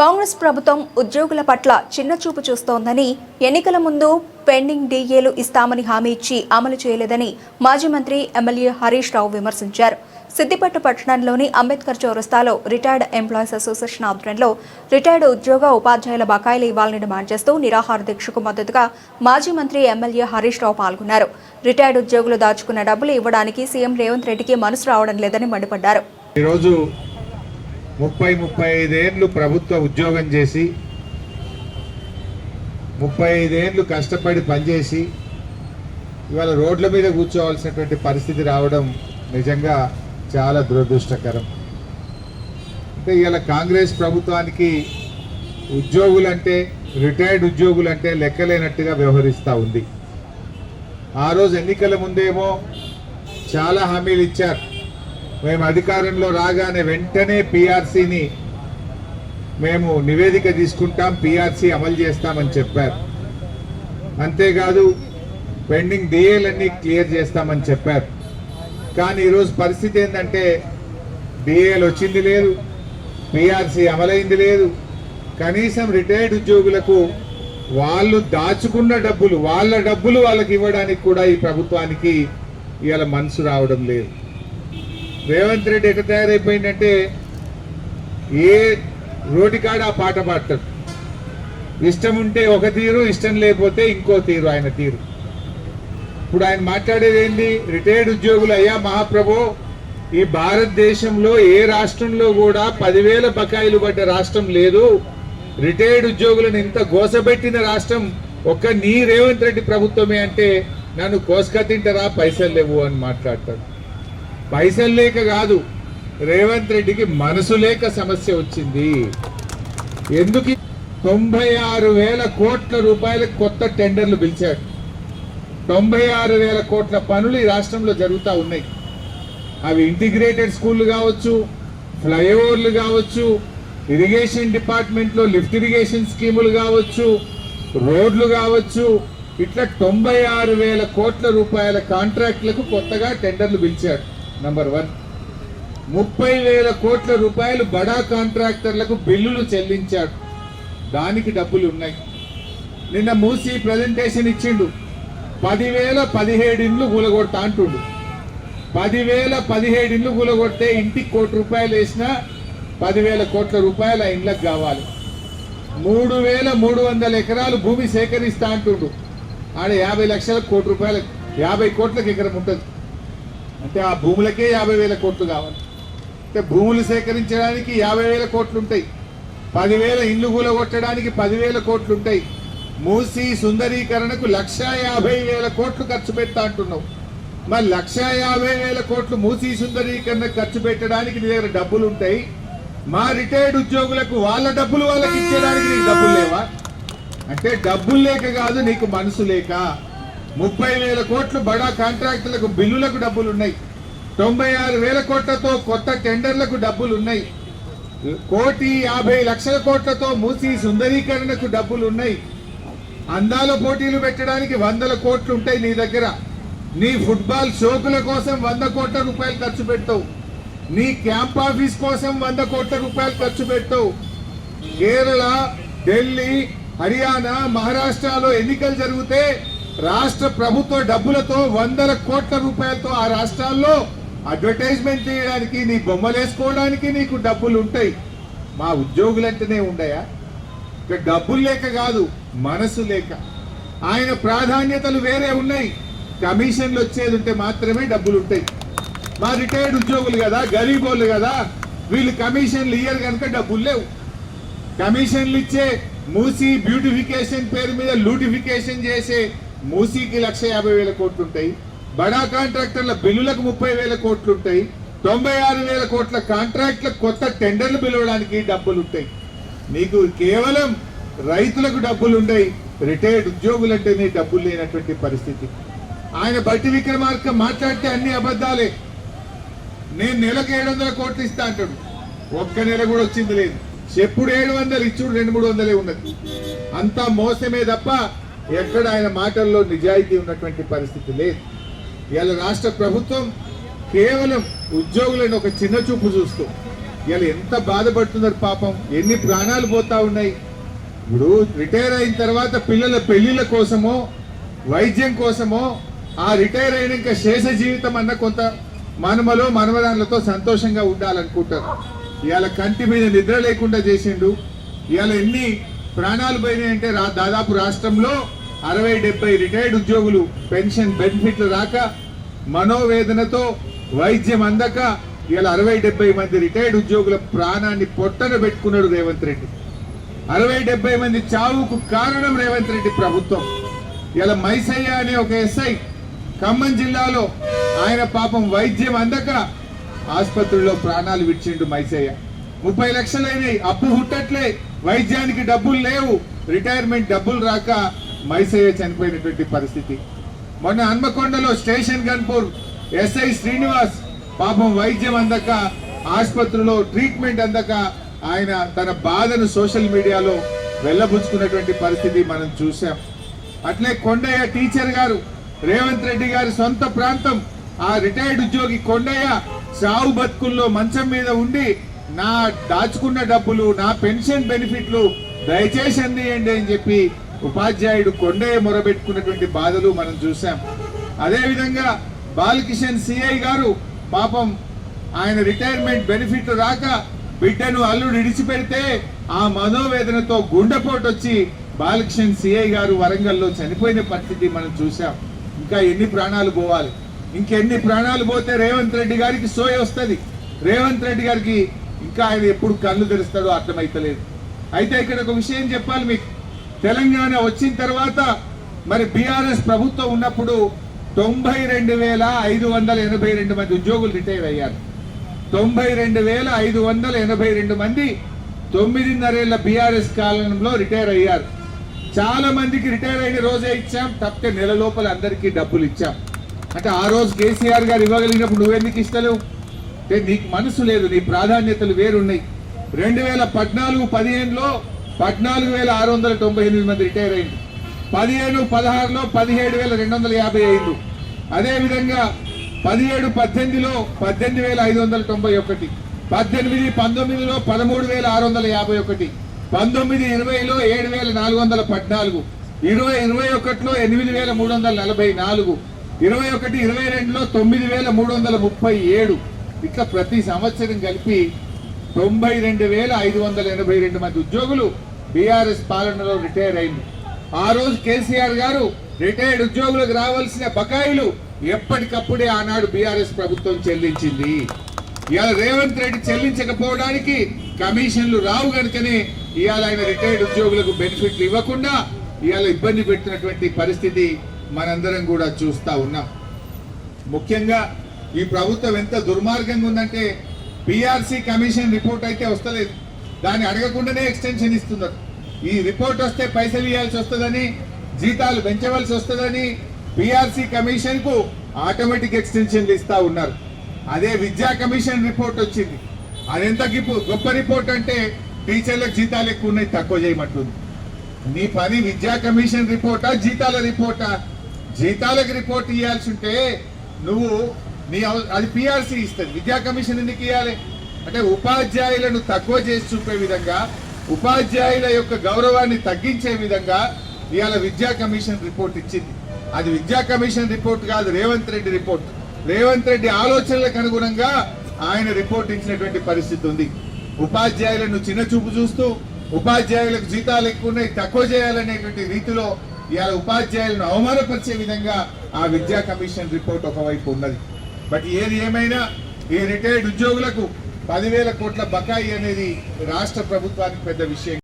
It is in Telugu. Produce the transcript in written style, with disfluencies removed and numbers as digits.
కాంగ్రెస్ ప్రభుత్వం ఉద్యోగుల పట్ల చిన్నచూపు చూస్తోందని, ఎన్నికల ముందు పెండింగ్ డీఏలు ఇస్తామని హామీ ఇచ్చి అమలు చేయలేదని మాజీ మంత్రి ఎమ్మెల్యే హరీష్ రావు విమర్శించారు. సిద్దిపేట పట్టణంలోని అంబేద్కర్ చౌరస్తాలో రిటైర్డ్ ఎంప్లాయీస్ అసోసియేషన్ ఆధ్వర్యంలో రిటైర్డ్ ఉద్యోగ ఉపాధ్యాయుల బకాయిలు ఇవ్వాలని డిమాండ్ చేస్తూ నిరాహార దీక్షకు మద్దతుగా మాజీ మంత్రి ఎమ్మెల్యే హరీష్ రావు పాల్గొన్నారు. రిటైర్డ్ ఉద్యోగులు దాచుకున్న డబ్బులు ఇవ్వడానికి సీఎం రేవంత్ రెడ్డికి మనసు రావడం లేదని మండిపడ్డారు. 35 ఏళ్ళు ప్రభుత్వ ఉద్యోగం చేసి 35 ఏళ్ళు కష్టపడి పనిచేసి ఇవాళ రోడ్ల మీద కూర్చోవాల్సినటువంటి పరిస్థితి రావడం నిజంగా చాలా దురదృష్టకరం. అంటే ఇవాళ కాంగ్రెస్ ప్రభుత్వానికి ఉద్యోగులంటే, రిటైర్డ్ ఉద్యోగులంటే లెక్కలేనట్టుగా వ్యవహరిస్తూ ఉంది. ఆ రోజు ఎన్నికల ముందేమో చాలా హామీలు ఇచ్చారు. మేము అధికారంలో రాగానే వెంటనే పీఆర్సీని మేము నివేదిక తీసుకుంటాం, పీఆర్సీ అమలు చేస్తామని చెప్పారు. అంతేకాదు పెండింగ్ డిఏలన్నీ క్లియర్ చేస్తామని చెప్పారు. కానీ ఈరోజు పరిస్థితి ఏంటంటే డిఏలు వచ్చింది లేదు, పీఆర్సీ అమలైంది లేదు. కనీసం రిటైర్డ్ ఉద్యోగులకు వాళ్ళు దాచుకున్న డబ్బులు, వాళ్ళ డబ్బులు వాళ్ళకి ఇవ్వడానికి కూడా ఈ ప్రభుత్వానికి ఇవాళ మనసు రావడం లేదు. రేవంత్ రెడ్డి ఎక్కడ తయారైపోయిందంటే ఏ రోటికాడ ఆ పాట పాడతాడు. ఇష్టం ఉంటే ఒక తీరు, ఇష్టం లేకపోతే ఇంకో తీరు ఆయన తీరు. ఇప్పుడు ఆయన మాట్లాడేది ఏంది? రిటైర్డ్ ఉద్యోగులు, అయ్యా మహాప్రభు, ఈ భారతదేశంలో ఏ రాష్ట్రంలో కూడా 10,000 బకాయిలు పడ్డ రాష్ట్రం లేదు. రిటైర్డ్ ఉద్యోగులను ఇంత గోసబెట్టిన రాష్ట్రం ఒక్క నీ రేవంత్ రెడ్డి ప్రభుత్వమే అంటే నన్ను కోసుక తింటారా, పైసలు లేవు అని మాట్లాడతాడు. పైసలు లేక కాదు, రేవంత్ రెడ్డికి మనసు లేక సమస్య వచ్చింది. ఎందుకు 96,000 కోట్ల రూపాయల కొత్త టెండర్లు పిలిచాడు. 96,000 కోట్ల పనులు ఈ రాష్ట్రంలో జరుగుతూ ఉన్నాయి. అవి ఇంటిగ్రేటెడ్ స్కూళ్ళు కావచ్చు, ఫ్లైఓవర్లు కావచ్చు, ఇరిగేషన్ డిపార్ట్మెంట్లో లిఫ్ట్ ఇరిగేషన్ స్కీములు కావచ్చు, రోడ్లు కావచ్చు. ఇట్లా 96,000 కోట్ల రూపాయల కాంట్రాక్టులకు కొత్తగా టెండర్లు పిలిచాడు. నంబర్ 1. 30,000 కోట్ల రూపాయలు బడా కాంట్రాక్టర్లకు బిల్లులు చెల్లించాడు. దానికి డబ్బులు ఉన్నాయి. నిన్న మూసి ప్రజెంటేషన్ ఇచ్చిండు. 10,017 ఇండ్లు కూలగొడతా అంటుండు. 10,017 ఇండ్లు కూలగొడితే ఇంటికి ₹1 కోటి వేసినా 10,000 కోట్ల రూపాయలు ఆ ఇండ్లకు కావాలి. 3,300 ఎకరాలు భూమి సేకరిస్తా అంటుండు. ఆడ 50 లక్షల కోటి రూపాయలు, 50 కోట్లకు ఎకరం ఉంటుంది. అంటే ఆ భూములకే 50,000 కోట్లు కావాలి. అంటే భూములు సేకరించడానికి 50,000 కోట్లు ఉంటాయి. 10,000 ఇండ్లు కూలగొట్టడానికి 10,000 కోట్లు ఉంటాయి. మూసి సుందరీకరణకు 1,50,000 కోట్లు ఖర్చు పెడతా అంటున్నావు. మరి 1,50,000 కోట్లు మూసి సుందరీకరణకు ఖర్చు పెట్టడానికి నీ దగ్గర డబ్బులు ఉంటాయి. మా రిటైర్డ్ ఉద్యోగులకు వాళ్ళ డబ్బులు వాళ్ళకి ఇచ్చేయడానికి నీకు డబ్బులు లేవా? అంటే డబ్బులు లేక కాదు, నీకు మనసు లేక. 30,000 కోట్లు బడా కాంట్రాక్టులకు బిల్లులకు డబ్బులు ఉన్నాయి. 96,000 కోట్లతో కొత్త టెండర్లకు డబ్బులు ఉన్నాయి. 1,50,00,000 కోట్లతో మూసి సుందరీకరణకు డబ్బులు ఉన్నాయి. అందాల పోటీలు పెట్టడానికి 100 కోట్లు ఉంటాయి నీ దగ్గర. నీ ఫుట్బాల్ షోకుల కోసం 100 కోట్ల రూపాయలు ఖర్చు పెడతావు. నీ క్యాంప్ ఆఫీస్ కోసం 100 కోట్ల రూపాయలు ఖర్చు పెడతావు. కేరళ, ఢిల్లీ, హర్యానా, మహారాష్ట్రలో ఎన్నికలు జరిగితే రాష్ట్ర ప్రభుత్వ డబ్బులతో 100 కోట్ల రూపాయలతో ఆ రాష్ట్రాల్లో అడ్వర్టైజ్మెంట్ చేయడానికి, నీ బొమ్మలు వేసుకోవడానికి నీకు డబ్బులు ఉంటాయి. మా ఉద్యోగులంటేనే ఉండయా? ఇక డబ్బులు లేక కాదు, మనసు లేక. ఆయన ప్రాధాన్యతలు వేరే ఉన్నాయి. కమిషన్లు వచ్చేది ఉంటే మాత్రమే డబ్బులు ఉంటాయి. మా రిటైర్డ్ ఉద్యోగులు కదా, గరీబోళ్ళు కదా, వీళ్ళు కమిషన్లు ఇయ్యరు కనుక డబ్బులు లేవు. కమిషన్లు ఇచ్చే మూసీ బ్యూటిఫికేషన్ పేరు మీద లూటిఫికేషన్ చేసే మూసీకి 1,50,000 కోట్లు ఉంటాయి. బడా కాంట్రాక్టర్ల బిల్లులకు 30,000 కోట్లు ఉంటాయి. 96,000 కోట్ల కాంట్రాక్ట్లకు కొత్త టెండర్లు పిలవడానికి డబ్బులు ఉంటాయి. నీకు కేవలం రైతులకు డబ్బులు ఉన్నాయి, రిటైర్డ్ ఉద్యోగులంటేనే డబ్బులు లేనటువంటి పరిస్థితి. ఆయన బట్టి విక్రమార్క మాట్లాడితే అన్ని అబద్ధాలే. నేను నెలకు 700 కోట్లు ఇస్తా అంటాడు. ఒక్క నెల కూడా వచ్చింది లేదు. ఎప్పుడు 700 ఇచ్చుడు 200-300 ఉన్నది. అంతా మోసమే తప్ప ఎక్కడ ఆయన మాటల్లో నిజాయితీ ఉన్నటువంటి పరిస్థితి లేదు. ఇవాళ రాష్ట్ర ప్రభుత్వం కేవలం ఉద్యోగులను ఒక చిన్న చూపు చూస్తూ ఇవాళ ఎంత బాధపడుతున్నారు పాపం, ఎన్ని ప్రాణాలు పోతా ఉన్నాయి. ఇప్పుడు రిటైర్ అయిన తర్వాత పిల్లల పెళ్లిళ్ళ కోసమో వైద్యం కోసమో ఆ రిటైర్ అయినాక శేష జీవితం అన్న కొంత మనమలో మనవరాళ్ళతో సంతోషంగా ఉండాలనుకుంటారు. ఇవాళ కంటి మీద నిద్ర లేకుండా చేసిండు. ఇవాళ ఎన్ని ప్రాణాలు పోయినాయంటే దాదాపు రాష్ట్రంలో 60-70 రిటైర్డ్ ఉద్యోగులు పెన్షన్ బెనిఫిట్లు రాక మనోవేదనతో వైద్యం అందక ఇవాళ 60-70 మంది రిటైర్డ్ ఉద్యోగుల ప్రాణాన్ని పొట్టన పెట్టుకున్నాడు రేవంత్ రెడ్డి. 60-70 మంది చావుకు కారణం రేవంత్ రెడ్డి ప్రభుత్వం. ఇలా మైసయ్య అనే ఒక ఎస్ఐ ఖమ్మం జిల్లాలో ఆయన పాపం వైద్యం అందక ఆసుపత్రిలో ప్రాణాలు విడిచిండు మైసయ్య. 30 లక్షలైనవి, అప్పు హుట్టట్లే, వైద్యానికి డబ్బులు లేవు, రిటైర్మెంట్ డబ్బులు రాక మైసయ్య చనిపోయినటువంటి పరిస్థితి. మొన్న హన్మకొండలో స్టేషన్ గన్పూర్ ఎస్ఐ శ్రీనివాస్ పాపం వైద్యం అందక ఆసుపత్రిలో ట్రీట్మెంట్ అందక ఆయన తన బాధను సోషల్ మీడియాలో వెళ్ళబుచ్చుకున్నటువంటి పరిస్థితి మనం చూసాం. అట్లే కొండయ్య టీచర్ గారు, రేవంత్ రెడ్డి గారి సొంత ప్రాంతం, ఆ రిటైర్డ్ ఉద్యోగి కొండయ్య సావు బతుకుల్లో మంచం మీద ఉండి నా దాచుకున్న డబ్బులు, నా పెన్షన్ బెనిఫిట్లు దయచేసి అందియండి అని చెప్పి ఉపాధ్యాయుడు కొండయ్య మొరబెట్టుకున్నటువంటి బాధలు మనం చూసాం. అదేవిధంగా బాలకిషన్ సిఐ గారు పాపం ఆయన రిటైర్మెంట్ బెనిఫిట్ రాక బిడ్డను అల్లుడు ఇడిచిపెడితే ఆ మనోవేదనతో గుండెపోటు వచ్చి బాలకిషన్ సిఐ గారు వరంగల్లో చనిపోయిన పరిస్థితి మనం చూసాం. ఇంకా ఎన్ని ప్రాణాలు పోవాలి, ఇంకెన్ని ప్రాణాలు పోతే రేవంత్ రెడ్డి గారికి సోయ వస్తుంది. రేవంత్ రెడ్డి గారికి ఇంకా ఆయన ఎప్పుడు కళ్ళు తెరుస్తాడో అర్థమైతలేదు. అయితే ఇక్కడ ఒక విషయం చెప్పాలి మీకు. తెలంగాణ వచ్చిన తర్వాత మరి బీఆర్ఎస్ ప్రభుత్వం ఉన్నప్పుడు 92,582 మంది ఉద్యోగులు రిటైర్ అయ్యారు. 92,582 మంది 9.5 ఏళ్ల బీఆర్ఎస్ కాలంలో రిటైర్ అయ్యారు. చాలా మందికి రిటైర్ అయిన రోజే ఇచ్చాం, తప్పితే నెల లోపల అందరికీ డబ్బులు ఇచ్చాం. అంటే ఆ రోజు కేసీఆర్ గారు ఇవ్వగలిగినప్పుడు నువ్వెందుకు ఇస్తలేవు? అంటే నీకు మనసు లేదు, నీ ప్రాధాన్యతలు వేరున్నాయి. 2014-15లో 14,698 మంది రిటైర్ అయింది. 15-16లో 17,250 అయింది. అదేవిధంగా 17-18లో 18,591, 18-19లో 13,651, 19-20లో 7,414, 20-21లో 8,344, 21-22లో 9,337. ఇట్లా ప్రతి సంవత్సరం కలిపి 92,582 మంది ఉద్యోగులు బీఆర్ఎస్ పాలనలో రిటైర్ అయింది. ఆ రోజు కేసీఆర్ గారు రిటైర్డ్ ఉద్యోగులకు రావాల్సిన బకాయిలు ఎప్పటికప్పుడే ఆనాడు బీఆర్ఎస్ ప్రభుత్వం చెల్లించింది. ఇవాళ రేవంత్ రెడ్డి చెల్లించకపోవడానికి కమిషన్లు రావు కనుకనే ఇవాళ ఆయన రిటైర్డ్ ఉద్యోగులకు బెనిఫిట్లు ఇవ్వకుండా ఇవాళ ఇబ్బంది పెట్టినటువంటి పరిస్థితి మనందరం కూడా చూస్తా ఉన్నాం. ముఖ్యంగా ఈ ప్రభుత్వం ఎంత దుర్మార్గంగా ఉందంటే పిఆర్సీ కమిషన్ రిపోర్ట్ అయితే వస్తలేదు, దాన్ని అడగకుండానే ఎక్స్టెన్షన్ ఇస్తున్నారు. ఈ రిపోర్ట్ వస్తే పైసలు ఇవ్వాల్సి వస్తుందని, జీతాలు పెంచవలసి వస్తుందని పిఆర్సీ కమిషన్ కు ఆటోమేటిక్ ఎక్స్టెన్షన్లు ఇస్తా ఉన్నారు. అదే విద్యా కమిషన్ రిపోర్ట్ వచ్చింది, అదెంత గొప్ప రిపోర్ట్ అంటే టీచర్లకు జీతాలు ఎక్కువ ఉన్నాయి, తక్కువ చేయమంటుంది. నీ పని విద్యా కమిషన్ రిపోర్టా జీతాల రిపోర్టా? జీతాలకు రిపోర్ట్ ఇవ్వాల్సి ఉంటే నువ్వు అది పిఆర్సీ ఇస్తుంది, విద్యా కమిషన్ ఎందుకు ఇవ్వాలి? అంటే ఉపాధ్యాయులను తక్కువ చేసి చూపే విధంగా, ఉపాధ్యాయుల యొక్క గౌరవాన్ని తగ్గించే విధంగా ఇవాళ విద్యా కమిషన్ రిపోర్ట్ ఇచ్చింది. అది విద్యా కమిషన్ రిపోర్ట్ కాదు, రేవంత్ రెడ్డి రిపోర్ట్. రేవంత్ రెడ్డి ఆలోచనలకు అనుగుణంగా ఆయన రిపోర్ట్ ఇచ్చినటువంటి పరిస్థితి ఉంది. ఉపాధ్యాయులను చిన్న చూపు చూస్తూ ఉపాధ్యాయులకు జీతాలు ఎక్కువ ఉన్నాయి, తక్కువ చేయాలనేటువంటి రీతిలో ఇవాళ ఉపాధ్యాయులను అవమానపరిచే విధంగా ఆ విద్యా కమిషన్ రిపోర్ట్ ఒకవైపు ఉన్నది. బట్ ఏది ఏమైనా ఈ రిటైర్డ్ ఉద్యోగులకు 10,000 కోట్ల బకాయి అనేది రాష్ట్ర ప్రభుత్వానికి పెద్ద విషయం.